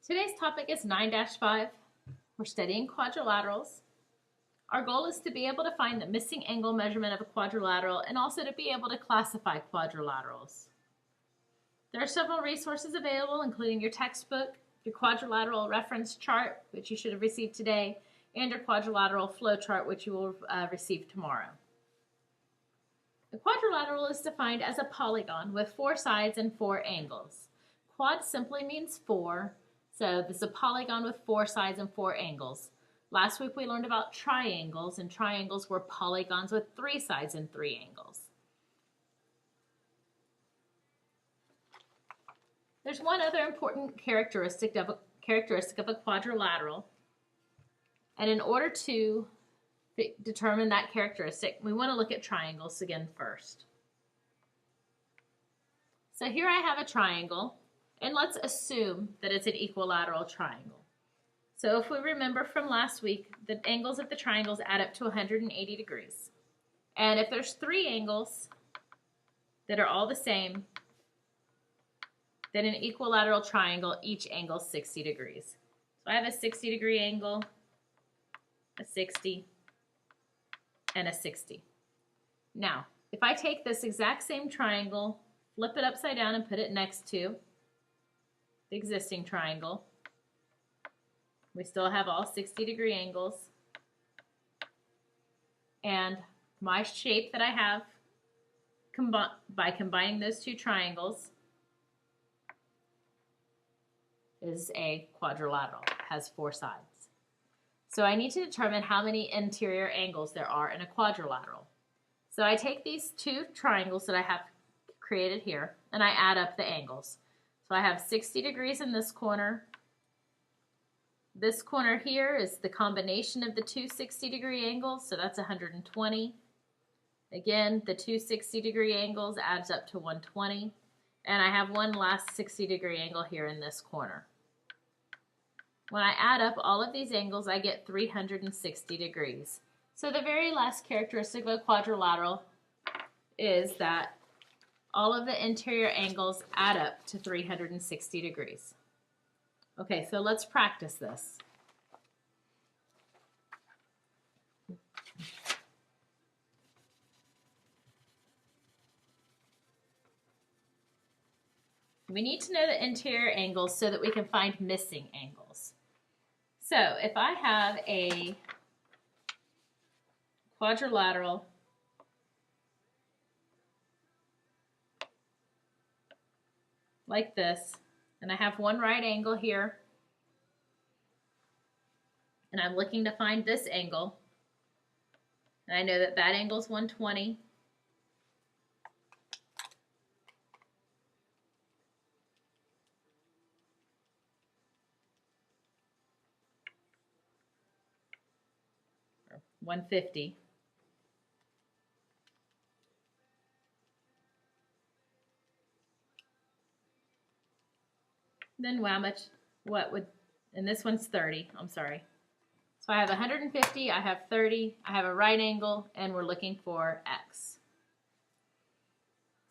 Today's topic is 9-5. We're studying quadrilaterals. Our goal is to be able to find the missing angle measurement of a quadrilateral and also to be able to classify quadrilaterals. There are several resources available, including your textbook, your quadrilateral reference chart, which you should have received today, and your quadrilateral flow chart, which you will receive tomorrow. A quadrilateral is defined as a polygon with 4 sides and 4 angles. Quad simply means 4, so this is a polygon with 4 sides and 4 angles. Last week we learned about triangles, and triangles were polygons with 3 sides and 3 angles. There's one other important characteristic of a quadrilateral, and in order to determine that characteristic, we want to look at triangles again first. So here I have a triangle, and let's assume that it's an equilateral triangle. So if we remember from last week, the angles of the triangles add up to 180 degrees. And if there's 3 angles that are all the same, then an equilateral triangle, each angle is 60 degrees. So I have a 60-degree angle, a 60, and a 60. Now, if I take this exact same triangle, flip it upside down and put it next to the existing triangle, we still have all 60-degree angles. And my shape that I have by combining those 2 triangles is a quadrilateral, has 4 sides. So I need to determine how many interior angles there are in a quadrilateral. So I take these 2 triangles that I have created here, and I add up the angles. So I have 60 degrees in this corner. This corner here is the combination of the 2 60-degree angles, so that's 120. Again, the 2 60-degree angles adds up to 120. And I have one last 60-degree angle here in this corner. When I add up all of these angles, I get 360 degrees. So the very last characteristic of a quadrilateral is that all of the interior angles add up to 360 degrees. Okay, so let's practice this. We need to know the interior angles so that we can find missing angles. So if I have a quadrilateral like this, and I have one right angle here, and I'm looking to find this angle, and I know that that angle is 120. Or 150. Then and this one's 30, I'm sorry. So I have 150, I have 30, I have a right angle, and we're looking for X.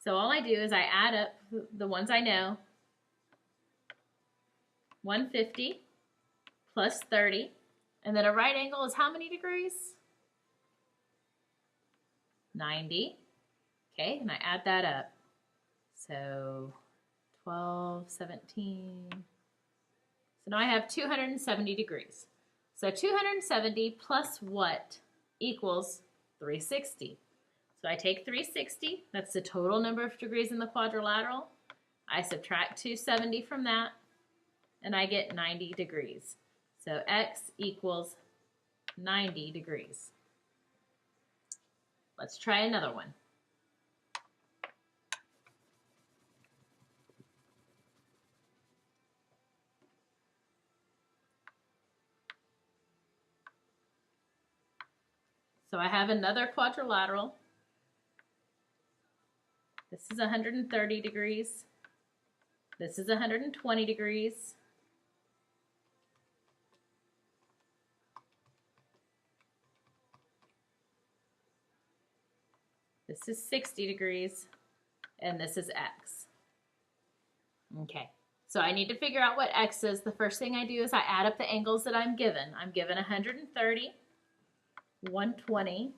So all I do is I add up the ones I know. 150 plus 30, and then a right angle is how many degrees? 90. Okay, and I add that up. So 12, 17. So now I have 270 degrees. So 270 plus what equals 360? So I take 360, that's the total number of degrees in the quadrilateral. I subtract 270 from that, and I get 90 degrees. So X equals 90 degrees. Let's try another one. So I have another quadrilateral. This is 130 degrees. This is 120 degrees. This is 60 degrees, and this is X. Okay, So I need to figure out what x is. The first thing I do is I add up the angles that I'm given. I'm given 130, 120,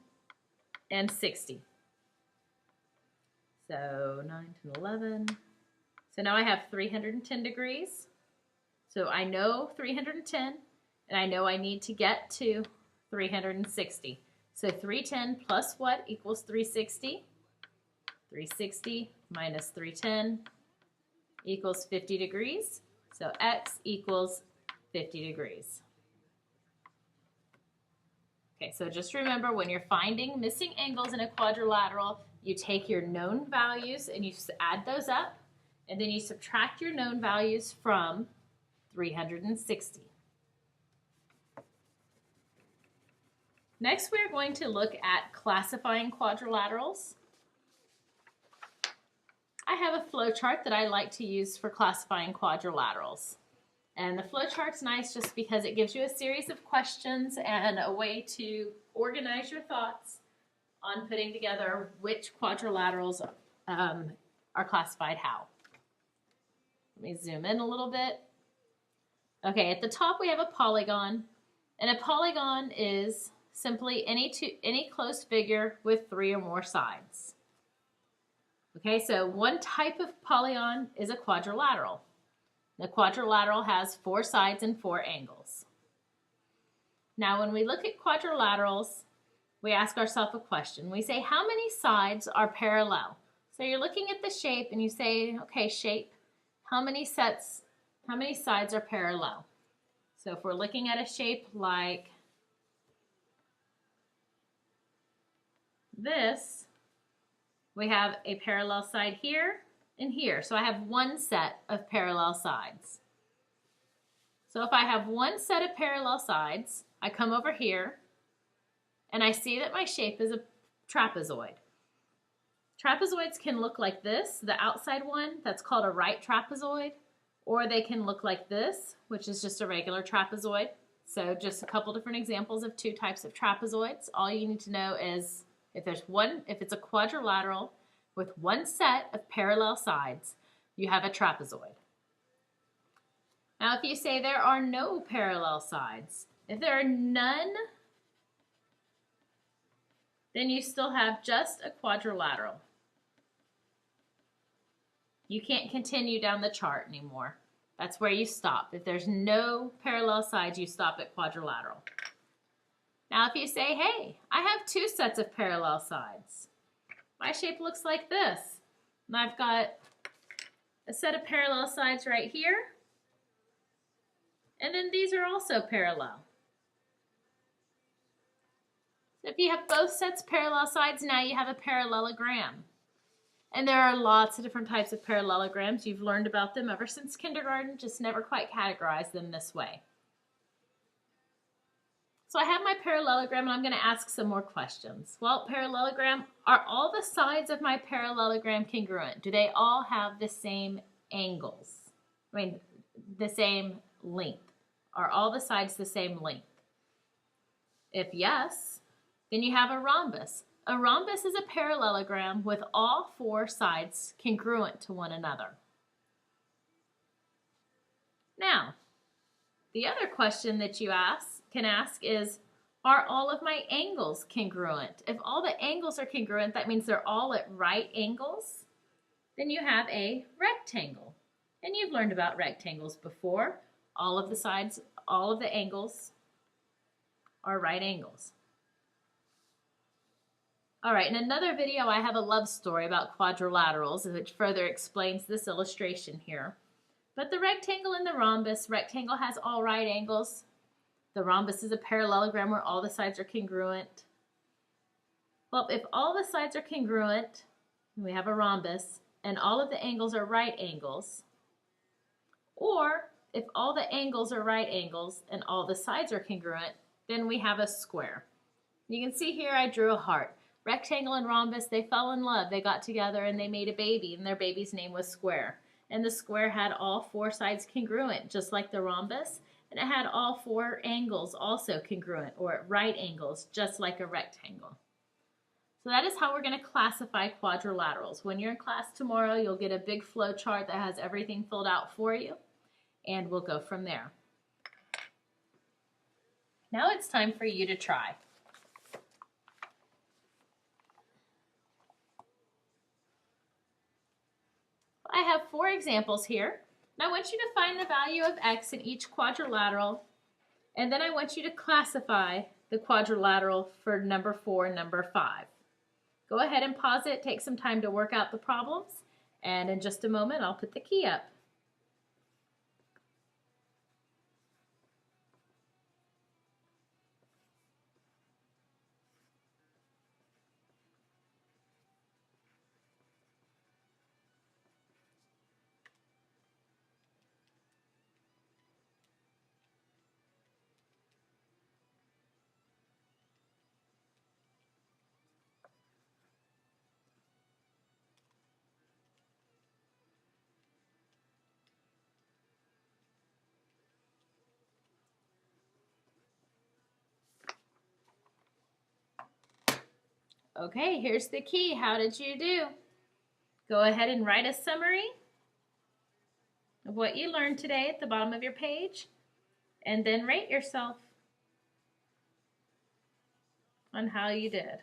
and 60. So 9, 10, 11. So now I have 310 degrees. So I know 310, and I know I need to get to 360. So 310 plus what equals 360? 360 minus 310 equals 50 degrees. So x equals 50 degrees. Okay, so just remember when you're finding missing angles in a quadrilateral, you take your known values and you add those up, and then you subtract your known values from 360. Next, we're going to look at classifying quadrilaterals. I have a flow chart that I like to use for classifying quadrilaterals. And the flow chart's nice just because it gives you a series of questions and a way to organize your thoughts on putting together which quadrilaterals are classified how. Let me zoom in a little bit. Okay, at the top we have a polygon, and a polygon is simply any closed figure with 3 or more sides. Okay, so one type of polygon is a quadrilateral. The quadrilateral has 4 sides and 4 angles. Now, when we look at quadrilaterals, we ask ourselves a question. We say, how many sides are parallel? So you're looking at the shape and you say, okay, shape, how many sides are parallel? So if we're looking at a shape like this, we have a parallel side here and here. So I have one set of parallel sides. So if I have one set of parallel sides, I come over here and I see that my shape is a trapezoid. Trapezoids can look like this, the outside one, that's called a right trapezoid, or they can look like this, which is just a regular trapezoid. So just a couple different examples of 2 types of trapezoids. All you need to know is if it's a quadrilateral with one set of parallel sides, you have a trapezoid. Now if you say there are no parallel sides, if there are none, then you still have just a quadrilateral. You can't continue down the chart anymore. That's where you stop. If there's no parallel sides, you stop at quadrilateral. Now if you say, hey, I have 2 sets of parallel sides. My shape looks like this. And I've got a set of parallel sides right here. And then these are also parallel. So if you have both sets of parallel sides, now you have a parallelogram. And there are lots of different types of parallelograms. You've learned about them ever since kindergarten, just never quite categorized them this way. So I have my parallelogram and I'm going to ask some more questions. Well, parallelogram, are all the sides of my parallelogram congruent? Do they all have the same angles? I mean, the same length? Are all the sides the same length? If yes, then you have a rhombus. A rhombus is a parallelogram with all 4 sides congruent to one another. Now, the other question that you can ask is, are all of my angles congruent? If all the angles are congruent, that means they're all at right angles. Then you have a rectangle. And you've learned about rectangles before. All of the sides, all of the angles are right angles. All right, in another video, I have a love story about quadrilaterals, which further explains this illustration here. But the rectangle and the rhombus, rectangle has all right angles. The rhombus is a parallelogram where all the sides are congruent. Well, if all the sides are congruent, we have a rhombus, and all of the angles are right angles, or if all the angles are right angles and all the sides are congruent, then we have a square. You can see here I drew a heart. Rectangle and rhombus, they fell in love. They got together and they made a baby, and their baby's name was square. And the square had all 4 sides congruent, just like the rhombus, and it had all 4 angles also congruent, or at right angles, just like a rectangle. So that is how we're going to classify quadrilaterals. When you're in class tomorrow, you'll get a big flow chart that has everything filled out for you. and we'll go from there. Now it's time for you to try. I have 4 examples here. Now I want you to find the value of x in each quadrilateral, and then I want you to classify the quadrilateral for number 4 and number 5. Go ahead and pause it, take some time to work out the problems, and in just a moment I'll put the key up. Okay, here's the key. How did you do? Go ahead and write a summary of what you learned today at the bottom of your page, and then rate yourself on how you did.